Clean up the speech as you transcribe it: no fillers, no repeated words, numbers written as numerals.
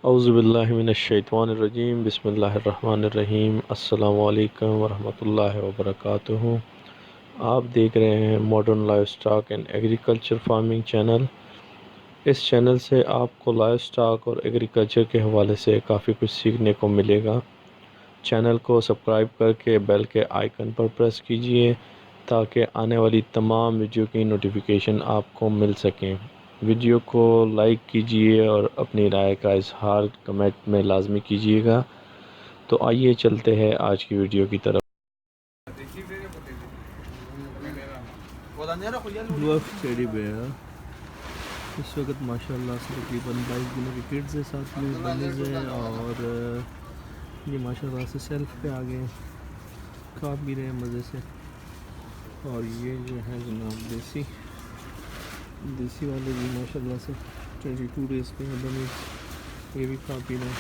औज़ुबिल्लाहिमिनश्शैतानिर्रजीम बिस्मिल्लाहिर्रहमानिर्रहीम अस्सलामुअलैकुम वरहमतुल्लाहि वबरकातुहू। आप देख रहे हैं modern live stock and agriculture farming channel. इस चैनल से आपको लाइव स्टॉक और एग्रीकल्चर के हवाले से काफ़ी कुछ सीखने को मिलेगा। चैनल को सब्सक्राइब करके बेल के आइकन पर प्रेस कीजिए ताकि आने वाली तमाम वीडियो की नोटिफिकेशन आपको मिल सकें। वीडियो को लाइक कीजिए और अपनी राय का इजहार कमेंट में लाजमी कीजिएगा। तो आइए चलते हैं आज की वीडियो की तरफ। ड्वार्फ टेडी बेयर इस वक्त माशाल्लाह से तकरीबन 22 दिनों की किड्स है, साथ में बनीज है और ये माशाल्लाह से सेल्फ पे आ गए, खा भी रहे हैं मज़े से। और ये जो है जनाब देसी वाले भी माशाल्लाह से 22 डेज़ के हैं बनीज, ये भी खा पी रहे हैं।